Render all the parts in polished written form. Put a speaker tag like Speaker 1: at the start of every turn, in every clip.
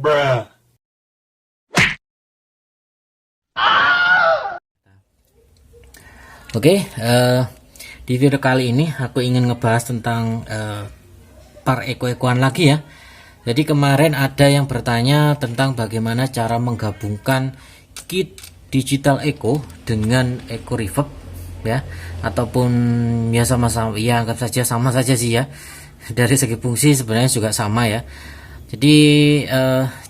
Speaker 1: Bruh.
Speaker 2: Oke, di video kali ini aku ingin ngebahas tentang par eko-ekoan lagi ya. Jadi kemarin ada yang bertanya tentang bagaimana cara menggabungkan kit digital eco dengan eco reverb ya, ataupun ya sama-sama ya, anggap saja sama saja sih ya. Dari segi fungsi sebenarnya juga sama ya. Jadi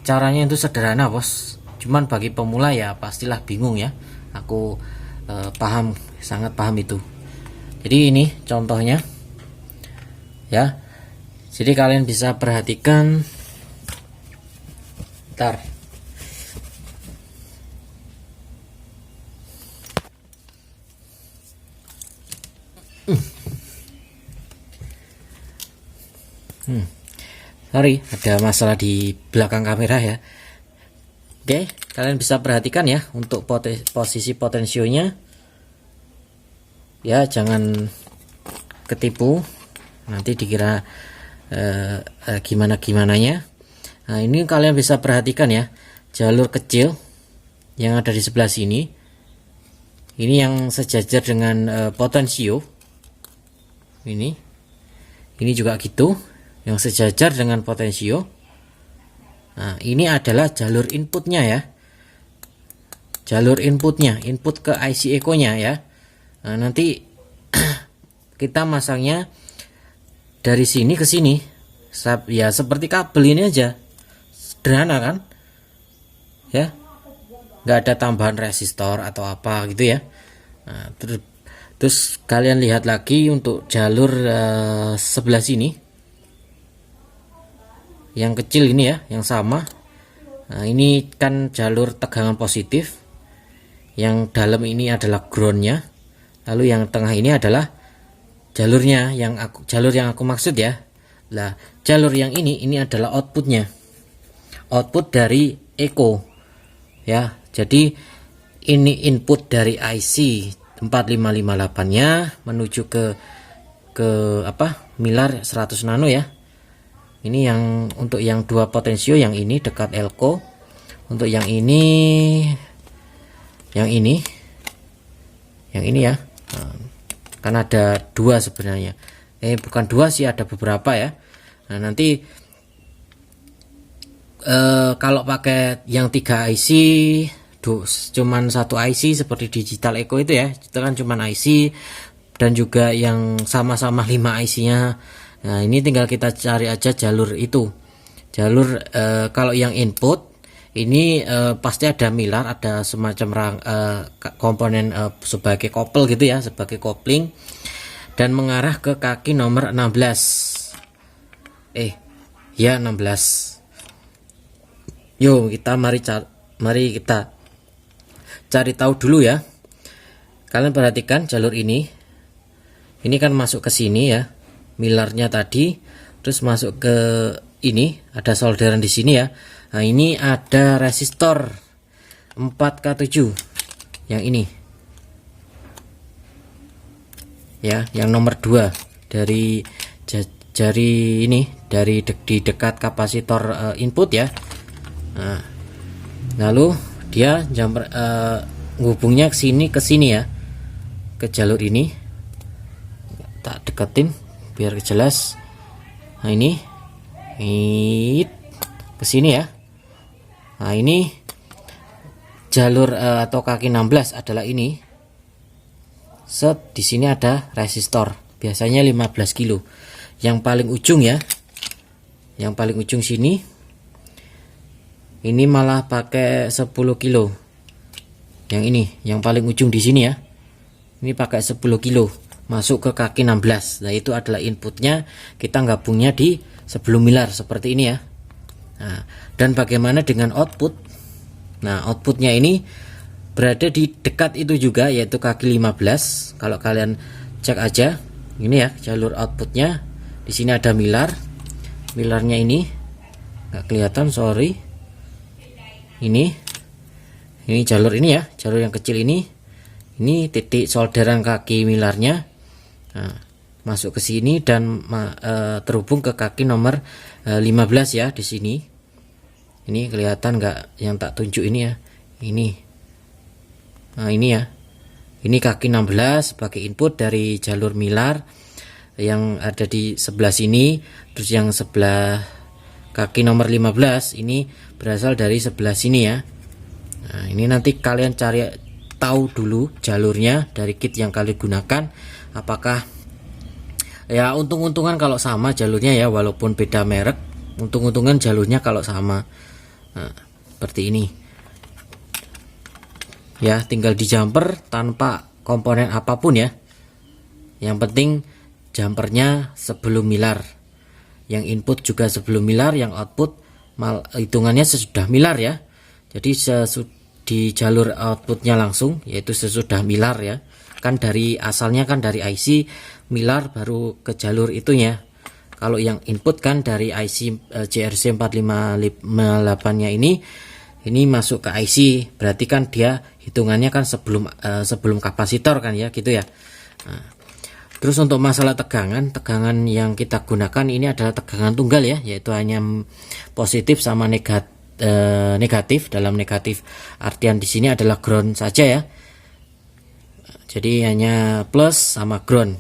Speaker 2: caranya itu sederhana bos, cuman bagi pemula ya pastilah bingung ya. Aku paham, sangat paham itu. Jadi ini contohnya ya. Jadi kalian bisa perhatikan, ntar sorry, ada masalah di belakang kamera ya. Oke, kalian bisa perhatikan ya untuk posisi potensionya ya, jangan ketipu nanti dikira gimana-gimananya. Nah ini kalian bisa perhatikan ya, jalur kecil yang ada di sebelah sini ini yang sejajar dengan potensio, ini juga gitu yang sejajar dengan potensio. Nah ini adalah jalur inputnya ya, jalur inputnya, input ke IC eco nya ya. Nah nanti kita masangnya dari sini ke sini ya, seperti kabel ini aja, sederhana kan ya, nggak ada tambahan resistor atau apa gitu ya. Nah, terus kalian lihat lagi untuk jalur sebelah sini yang kecil ini ya, yang sama. Nah ini kan jalur tegangan positif, yang dalam ini adalah groundnya, lalu yang tengah ini adalah jalurnya, jalur yang aku maksud ya. Nah jalur yang ini adalah outputnya, output dari eco ya. Jadi ini input dari IC 4558 nya menuju ke milar 100 nano ya. Ini yang untuk yang dua potensio, yang ini dekat elko, untuk yang ini ya. Nah, kan ada dua sebenarnya, bukan dua sih, ada beberapa ya. Nah nanti kalau pakai yang 3 IC cuman satu IC seperti digital eco itu ya, itu kan cuman IC, dan juga yang sama-sama 5 IC nya. Nah ini tinggal kita cari aja jalur itu, jalur kalau yang input ini pasti ada milar, ada semacam komponen sebagai kopel gitu ya, sebagai kopling, dan mengarah ke kaki nomor 16 ya 16. Yuk kita mari kita cari tahu dulu ya. Kalian perhatikan jalur ini kan masuk ke sini ya, milarnya tadi, terus masuk ke ini, ada solderan di sini ya. Nah ini ada resistor 4K7 yang ini ya, yang nomor 2 dari jari ini, dari di dekat kapasitor input ya. Nah lalu dia hubungnya ke sini ya, ke jalur ini. Tak deketin biar jelas. Nah ini ke sini ya. Nah ini jalur atau kaki 16 adalah ini. Di sini ada resistor, biasanya 15 kilo. Yang paling ujung ya, yang paling ujung sini ini malah pakai 10 kilo. Yang ini, yang paling ujung di sini ya, ini pakai 10 kilo masuk ke kaki 16. Nah itu adalah inputnya, kita gabungnya di sebelum milar seperti ini ya. Nah, dan bagaimana dengan output? Nah outputnya ini berada di dekat itu juga, yaitu kaki 15. Kalau kalian cek aja ini ya, jalur outputnya di sini ada milarnya ini nggak kelihatan, sorry. Ini jalur ini ya, jalur yang kecil ini titik solderan kaki milarnya. Nah, masuk ke sini dan terhubung ke kaki nomor 15 ya di sini. Ini kelihatan nggak yang tak tunjuk ini ya? Ini. Nah, ini ya. Ini kaki 16 sebagai input dari jalur milar yang ada di sebelah sini. Terus yang sebelah kaki nomor 15 ini berasal dari sebelah sini ya. Nah, ini nanti kalian cari tahu dulu jalurnya dari kit yang kalian gunakan, apakah ya untung-untungan kalau sama jalurnya ya, walaupun beda merek, untung-untungan jalurnya kalau sama. Nah, seperti ini ya, tinggal di jumper tanpa komponen apapun ya, yang penting jumpernya sebelum milar, yang input juga sebelum milar, yang output hitungannya sesudah milar ya. Jadi di jalur outputnya langsung, yaitu sesudah milar ya, kan dari asalnya kan dari IC milar baru ke jalur itunya. Kalau yang input kan dari IC JRC 458 nya ini masuk ke IC, berarti kan dia hitungannya kan sebelum kapasitor kan ya, gitu ya. Nah, terus untuk masalah tegangan yang kita gunakan ini adalah tegangan tunggal ya, yaitu hanya positif sama negatif. Dalam negatif artian di sini adalah ground saja ya. Jadi hanya plus sama ground.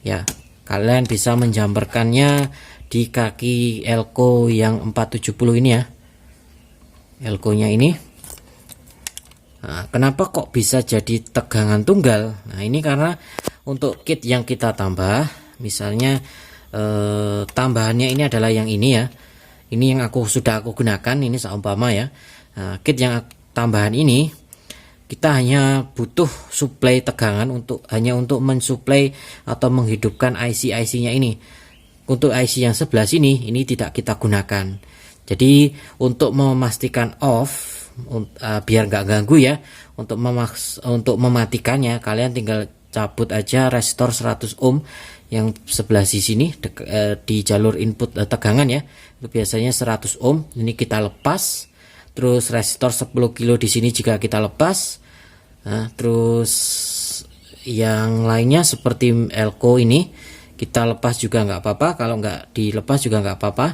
Speaker 2: Ya, kalian bisa menjamperkannya di kaki elko yang 470 ini ya, elko-nya ini. Nah, kenapa kok bisa jadi tegangan tunggal? Nah, ini karena untuk kit yang kita tambah, misalnya tambahannya ini adalah yang ini ya, ini yang sudah aku gunakan, ini seumpama ya. Nah, kit yang tambahan ini kita hanya butuh suplai tegangan hanya untuk mensuplai atau menghidupkan IC-nya ini. Untuk IC yang sebelah sini ini tidak kita gunakan. Jadi untuk memastikan off, biar nggak ganggu ya, untuk mematikannya kalian tinggal cabut aja resistor 100 ohm yang sebelah sini di jalur input tegangan ya. Itu biasanya 100 ohm. Ini kita lepas. Terus resistor 10 kilo di sini juga kita lepas. Nah, terus yang lainnya seperti elko ini kita lepas juga nggak apa-apa, kalau nggak dilepas juga nggak apa-apa.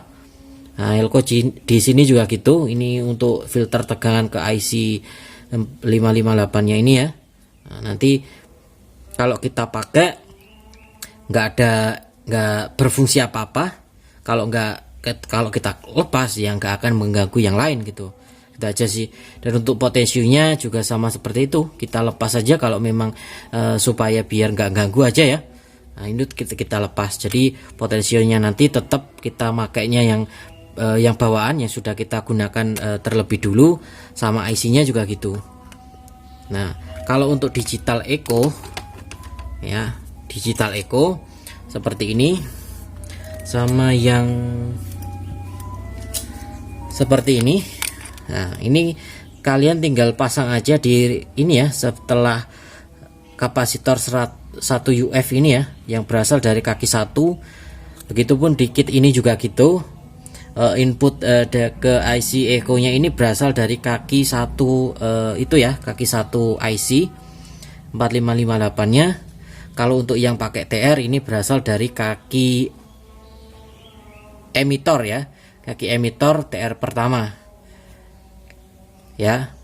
Speaker 2: Nah, elko di sini juga gitu. Ini untuk filter tegangan ke IC 558 nya ini ya. Nah, nanti kalau kita pakai nggak berfungsi apa-apa. Kalau kita lepas ya nggak akan mengganggu yang lain gitu. Itu aja sih. Dan untuk potensinya juga sama seperti itu, kita lepas saja kalau memang supaya biar nggak ganggu aja ya. Nah, ini kita lepas, jadi potensinya nanti tetap kita makainya yang bawaan yang sudah kita gunakan terlebih dulu, sama IC-nya juga gitu. Nah, kalau untuk digital echo ya, digital echo seperti ini, sama yang seperti ini. Nah, ini kalian tinggal pasang aja di ini ya, setelah kapasitor 1 UF ini ya, yang berasal dari kaki 1. Begitupun di kit ini juga gitu. Input ke IC echo nya ini berasal dari kaki 1 itu ya, kaki 1 IC 4558 nya. Kalau untuk yang pakai TR ini berasal dari kaki emitor ya, kaki emitor TR pertama ya.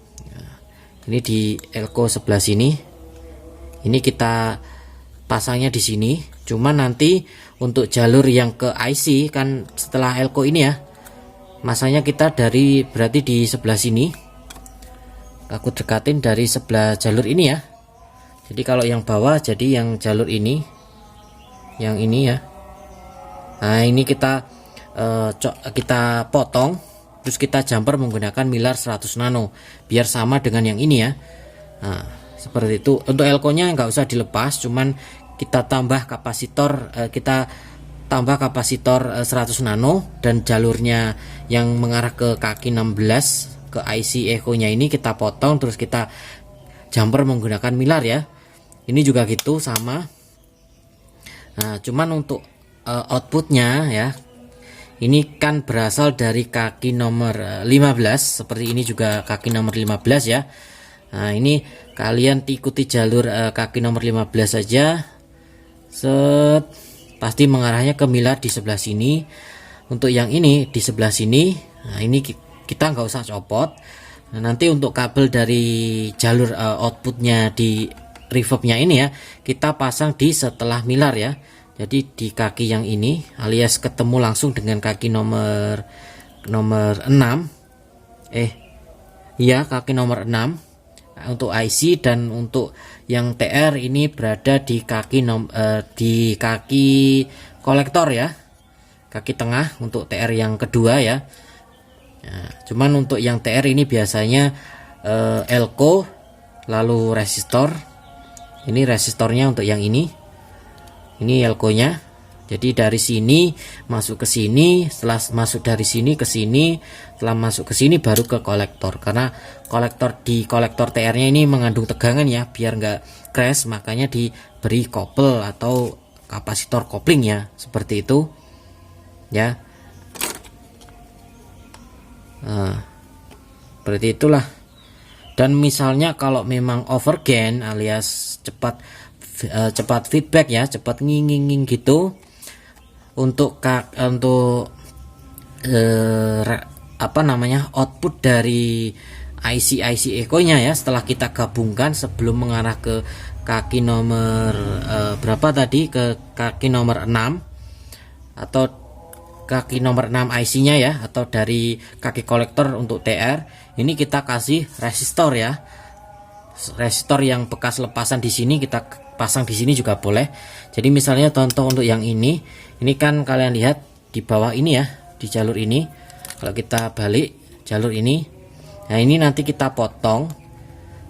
Speaker 2: Ini di elko sebelah sini, ini kita pasangnya di sini. Cuman nanti untuk jalur yang ke IC kan setelah elko ini ya, masanya kita berarti di sebelah sini. Aku dekatin dari sebelah jalur ini ya. Jadi kalau yang bawah jadi yang jalur ini, yang ini ya. Nah, ini kita potong, terus kita jumper menggunakan milar 100 nano biar sama dengan yang ini ya. Nah, seperti itu. Untuk elko nya nggak usah dilepas, cuman kita tambah kapasitor, 100 nano, dan jalurnya yang mengarah ke kaki 16 ke IC echo nya ini kita potong, terus kita jumper menggunakan milar ya. Ini juga gitu sama. Nah, cuman untuk outputnya ya, ini kan berasal dari kaki nomor 15, seperti ini juga kaki nomor 15 ya. Nah, ini kalian ikuti jalur kaki nomor 15 saja. Pasti mengarahnya ke milar di sebelah sini. untuk yang ini di sebelah sini, nah ini kita nggak usah copot. Nah, nanti untuk kabel dari jalur outputnya di reverbnya ini ya, kita pasang di setelah milar ya. Jadi di kaki yang ini alias ketemu langsung dengan kaki nomor 6. Iya, kaki nomor 6 untuk IC, dan untuk yang TR ini berada di kaki di kaki kolektor ya. Kaki tengah untuk TR yang kedua ya. Nah, cuman untuk yang TR ini biasanya elko lalu resistor. Ini resistornya untuk yang ini elko-nya. Jadi dari sini masuk ke sini, setelah masuk dari sini ke sini, setelah masuk ke sini baru ke kolektor. Karena kolektor TR-nya ini mengandung tegangan ya, biar nggak crash, makanya diberi kopel atau kapasitor kopling ya, seperti itu ya. Nah, seperti itulah. Dan misalnya kalau memang overgain alias cepat feedback ya, cepat nging gitu, untuk output dari IC echo nya ya, setelah kita gabungkan sebelum mengarah ke kaki nomor berapa tadi, ke kaki nomor 6 atau kaki nomor 6 IC nya ya, atau dari kaki kolektor untuk TR, ini kita kasih resistor ya. Resistor yang bekas lepasan di sini kita pasang di sini juga boleh. Jadi misalnya contoh untuk yang ini kan kalian lihat di bawah ini ya, di jalur ini. Kalau kita balik jalur ini, nah ini nanti kita potong,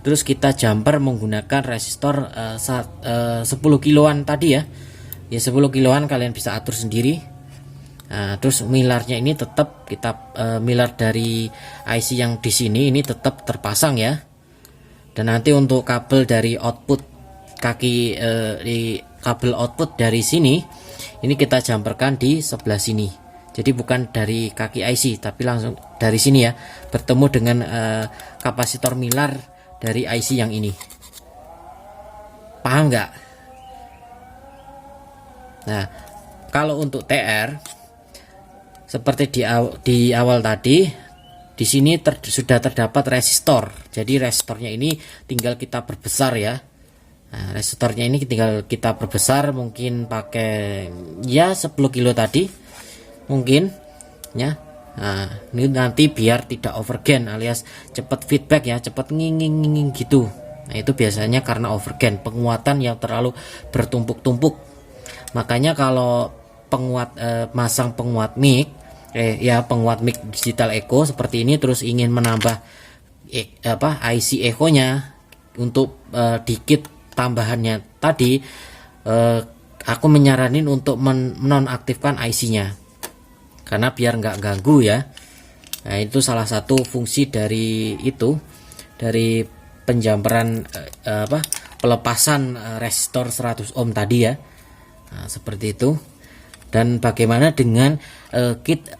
Speaker 2: terus kita jumper menggunakan resistor 10 kiloan tadi ya. Ya 10 kiloan kalian bisa atur sendiri. Nah, terus milarnya ini tetap kita milar dari IC yang di sini ini tetap terpasang ya. Dan nanti untuk kabel dari output kabel output dari sini ini kita jumperkan di sebelah sini. Jadi bukan dari kaki IC tapi langsung dari sini ya, bertemu dengan kapasitor milar dari IC yang ini. Paham nggak? Nah, kalau untuk TR seperti di awal tadi, di sini sudah terdapat resistor. Jadi resistornya ini tinggal kita perbesar ya. Nah, resistornya ini tinggal kita perbesar, mungkin pakai ya 10 kilo tadi mungkin ya. Nah, ini nanti biar tidak overgain alias cepat feedback ya, cepat nging gitu. Nah, itu biasanya karena overgain, penguatan yang terlalu bertumpuk-tumpuk. Makanya kalau masang penguat mic penguat mic digital echo seperti ini, terus ingin menambah IC echo nya untuk dikit tambahannya tadi, aku menyaranin untuk menonaktifkan IC nya karena biar nggak ganggu ya. Nah, itu salah satu fungsi dari penjamperan pelepasan resistor 100 ohm tadi ya. Nah, seperti itu. Dan bagaimana dengan kit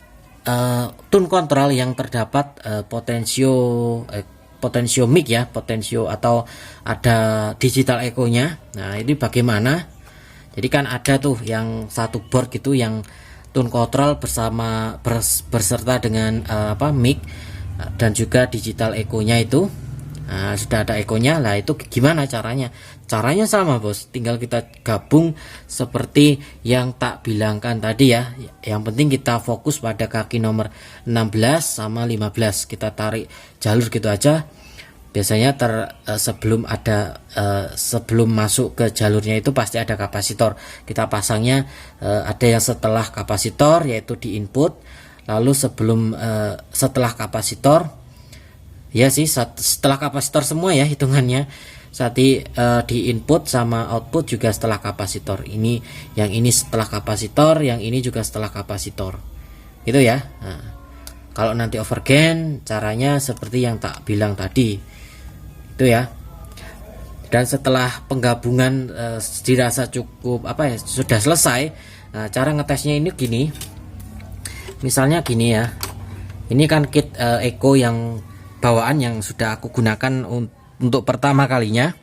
Speaker 2: tune control yang terdapat potensio mic ya, potensio atau ada digital echo nya. Nah, ini bagaimana? Jadi kan ada tuh yang satu board gitu yang tune control berserta dengan mic dan juga digital echo nya itu. Nah, sudah ada echo-nya lah. Itu gimana caranya? Caranya sama bos, tinggal kita gabung seperti yang tak bilangkan tadi ya. Yang penting kita fokus pada kaki nomor 16 sama 15, kita tarik jalur gitu aja. Biasanya sebelum masuk ke jalurnya itu pasti ada kapasitor. Kita pasangnya ada yang setelah kapasitor, yaitu di input. Lalu setelah kapasitor, ya sih setelah kapasitor semua ya hitungannya. Saat di input sama output juga setelah kapasitor. Yang ini setelah kapasitor, yang ini juga setelah kapasitor. Gitu ya. Nah, kalau nanti overgain caranya seperti yang tak bilang tadi. Itu ya. Dan setelah penggabungan dirasa cukup sudah selesai. Nah, cara ngetesnya ini gini. Misalnya gini ya. Ini kan kit echo yang bawaan yang sudah aku gunakan untuk pertama kalinya.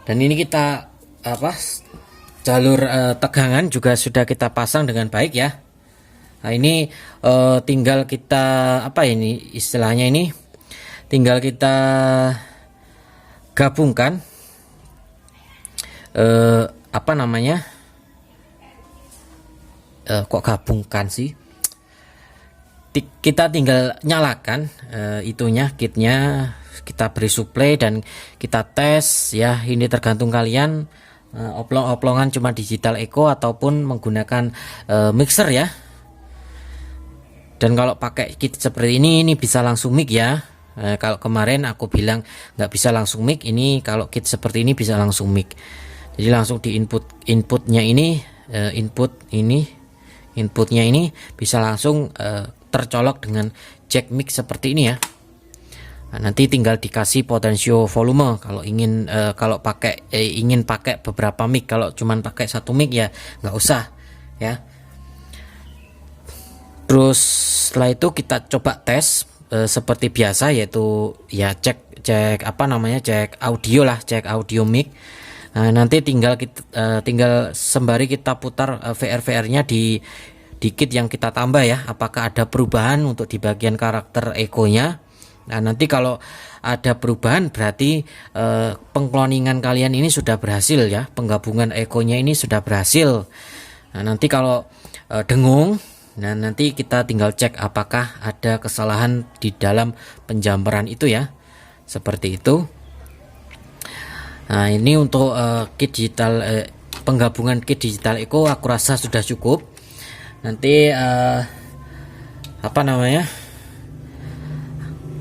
Speaker 2: Dan ini kita jalur tegangan juga sudah kita pasang dengan baik ya. Nah, ini tinggal kita apa ini istilahnya, ini tinggal kita gabungkan apa namanya, kok gabungkan sih, kita tinggal nyalakan itunya, kitnya kita beri suplai dan kita tes ya. Ini tergantung kalian, oplong-oplongan cuma digital eco ataupun menggunakan mixer ya. Dan kalau pakai kit seperti ini bisa langsung mic ya. Kalau kemarin aku bilang nggak bisa langsung mic, ini kalau kit seperti ini bisa langsung mic. Jadi langsung di inputnya ini, inputnya ini bisa langsung tercolok dengan jack mic seperti ini ya. Nah, nanti tinggal dikasih potensio volume kalau ingin kalau pakai ingin pakai beberapa mic. Kalau cuman pakai satu mic ya nggak usah ya. Terus setelah itu kita coba tes seperti biasa, yaitu ya cek apa namanya, cek audio lah, cek audio mic. Nah, nanti tinggal tinggal sembari kita putar VR-nya di kit yang kita tambah ya, apakah ada perubahan untuk di bagian karakter echo-nya. Nah, nanti kalau ada perubahan berarti pengkloningan kalian ini sudah berhasil ya, penggabungan echo-nya ini sudah berhasil. Nah, nanti kalau dengung, nah nanti kita tinggal cek apakah ada kesalahan di dalam penjamperan itu ya, seperti itu. Nah, ini untuk kit digital penggabungan kit digital echo aku rasa sudah cukup. Nanti apa namanya,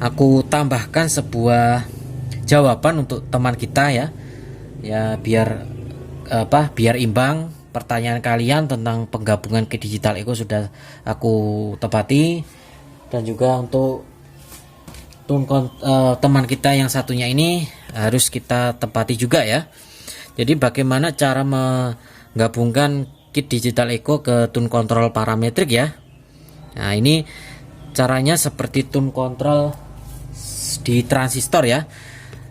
Speaker 2: aku tambahkan sebuah jawaban untuk teman kita ya, biar biar imbang. Pertanyaan kalian tentang penggabungan kit digital echo sudah aku tepati, dan juga untuk teman kita yang satunya ini harus kita tepati juga ya. Jadi bagaimana cara menggabungkan kit digital echo ke tune control parametrik ya. Nah, ini caranya seperti tune control di transistor ya.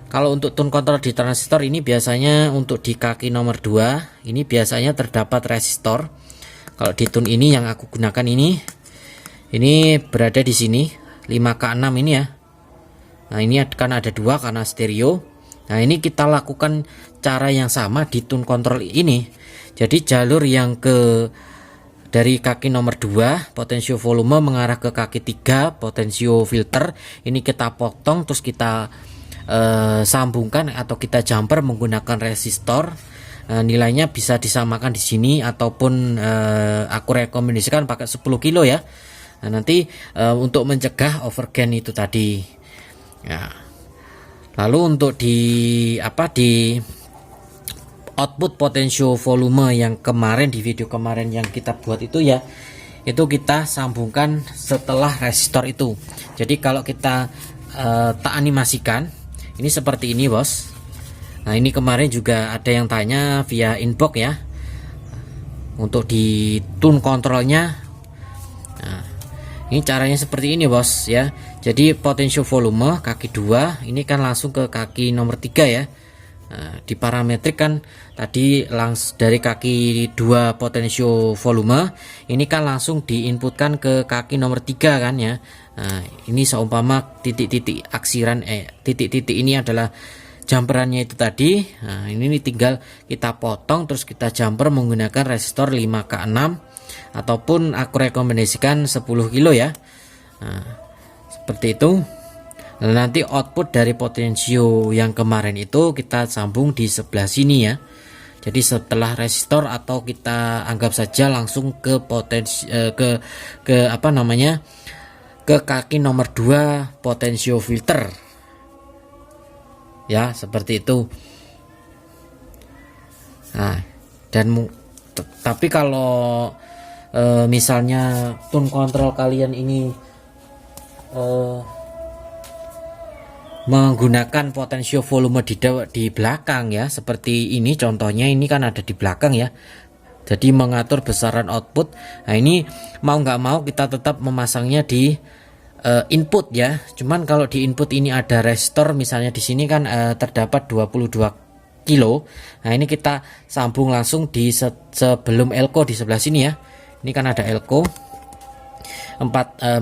Speaker 2: Kalau untuk tune control di transistor ini biasanya untuk di kaki nomor 2 ini biasanya terdapat resistor. Kalau di tune ini yang aku gunakan ini berada di sini 5K6 ini ya. Nah, ini kan ada 2 karena stereo. Nah, ini kita lakukan cara yang sama di tune control ini. Jadi jalur yang dari kaki nomor 2 potensio volume mengarah ke kaki 3 potensio filter ini kita potong, terus kita sambungkan atau kita jumper menggunakan resistor. Nilainya bisa disamakan di sini ataupun aku rekomendasikan pakai 10 kilo ya. Nah, nanti untuk mencegah overgain itu tadi ya. Lalu untuk di output potensio volume yang kemarin di video kemarin yang kita buat itu ya, itu kita sambungkan setelah resistor itu. Jadi kalau kita tak animasikan ini seperti ini bos. Nah, ini kemarin juga ada yang tanya via inbox ya, untuk di tune kontrolnya. Nah, ini caranya seperti ini bos ya. Jadi potensio volume kaki 2 ini kan langsung ke kaki nomor 3 ya. Nah, di parametrik kan tadi langsung dari kaki 2 potensio volume ini kan langsung diinputkan ke kaki nomor 3 kan ya. Nah, ini seumpama titik-titik aksiran titik-titik ini adalah jumperannya itu tadi. Nah, ini tinggal kita potong terus kita jumper menggunakan resistor 5K6 ataupun aku rekomendasikan 10 kilo ya. Nah, seperti itu. Nah, nanti output dari potensio yang kemarin itu kita sambung di sebelah sini ya. Jadi setelah resistor atau kita anggap saja langsung ke ke apa namanya, ke kaki nomor 2 potensio filter ya, seperti itu. Nah, dan tapi kalau misalnya tune control kalian ini menggunakan potensio volume di belakang ya, seperti ini contohnya, ini kan ada di belakang ya, jadi mengatur besaran output. Nah, ini mau nggak mau kita tetap memasangnya di input ya. Cuman kalau di input ini ada resistor, misalnya di sini kan terdapat 22 kilo. Nah, ini kita sambung langsung di sebelum elko di sebelah sini ya. Ini kan ada elko.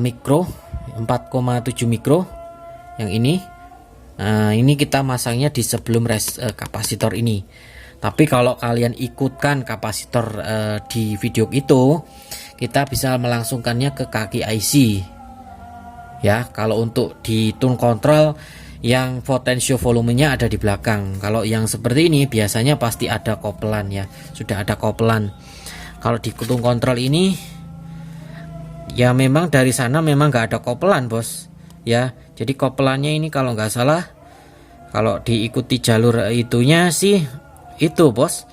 Speaker 2: mikro, 4,7 mikro yang ini. Nah, ini kita masangnya di sebelum kapasitor ini. Tapi kalau kalian ikutkan kapasitor di video itu, kita bisa melangsungkannya ke kaki IC. Ya, kalau untuk di tune control yang potensio volumenya ada di belakang. Kalau yang seperti ini biasanya pasti ada kopelan ya, sudah ada kopelan. Kalau di tune control ini ya memang dari sana memang nggak ada kopelan bos ya. Jadi kopelannya ini kalau nggak salah, kalau diikuti jalur itunya sih itu bos,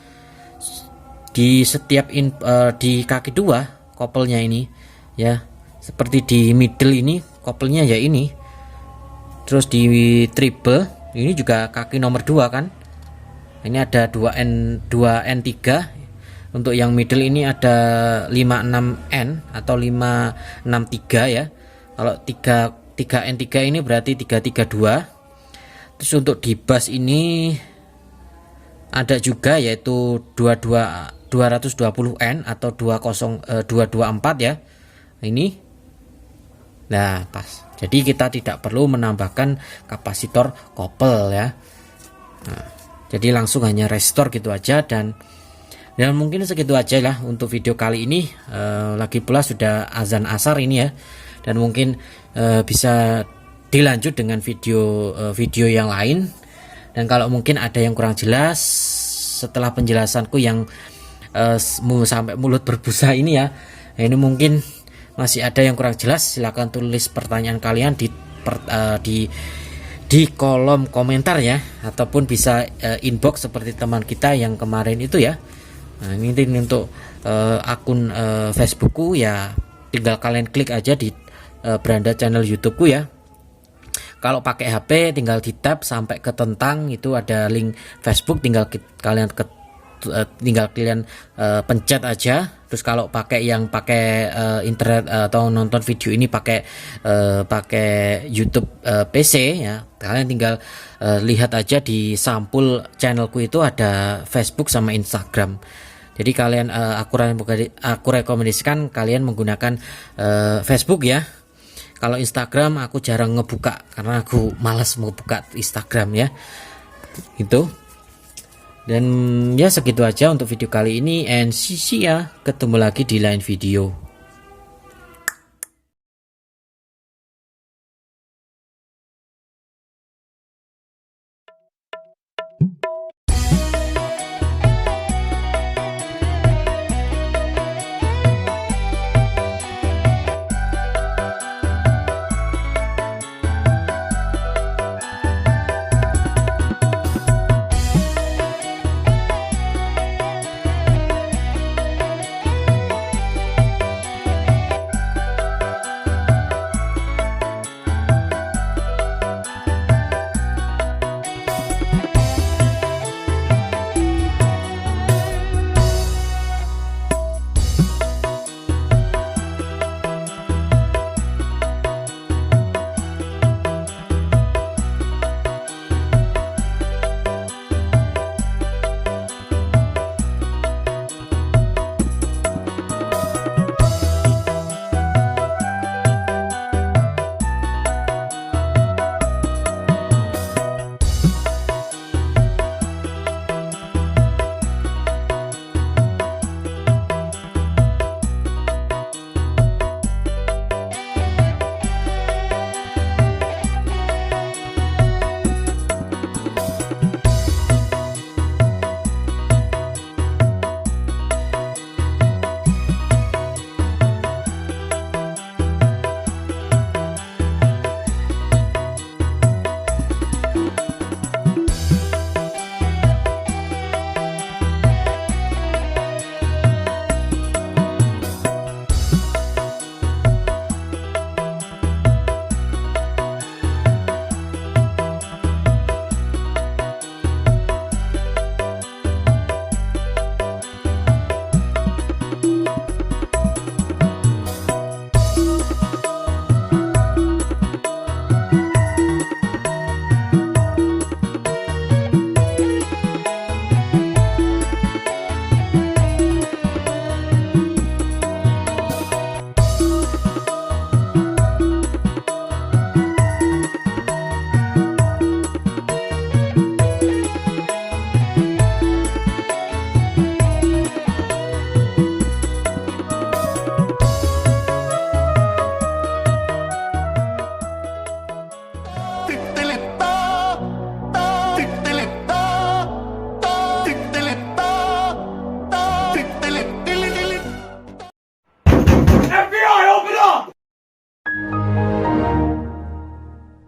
Speaker 2: di setiap di kaki 2 kopelnya ini ya, seperti di middle ini kopelnya ya ini, terus di triple ini juga kaki nomor 2 kan, ini ada 2N3. Untuk yang middle ini ada 56N atau 563 ya. Kalau 3N3 ini berarti 332. Terus untuk di bass ini ada juga yaitu 220N atau 224 ya. Ini. Nah, pas. Jadi kita tidak perlu menambahkan kapasitor kopel ya. Nah, jadi langsung hanya restore gitu aja, dan mungkin segitu aja lah untuk video kali ini. Lagi pula sudah azan asar ini ya, dan mungkin bisa dilanjut dengan video yang lain. Dan kalau mungkin ada yang kurang jelas setelah penjelasanku yang sampai mulut berbusa ini ya, ini mungkin masih ada yang kurang jelas, silahkan tulis pertanyaan kalian di kolom komentar ya, ataupun bisa inbox seperti teman kita yang kemarin itu ya. Nah, ini untuk akun Facebookku ya, tinggal kalian klik aja di beranda channel YouTubeku ya. Kalau pakai HP tinggal di tab sampai ke tentang itu ada link Facebook, tinggal kalian pencet aja. Terus kalau pakai internet atau nonton video ini pakai YouTube PC ya, kalian tinggal lihat aja di sampul channelku itu ada Facebook sama Instagram. Jadi kalian aku rekomendasikan kalian menggunakan Facebook ya. Kalau Instagram aku jarang ngebuka karena aku malas membuka Instagram ya. Itu. Dan ya segitu aja untuk video kali ini, and see ya, ketemu lagi di lain video.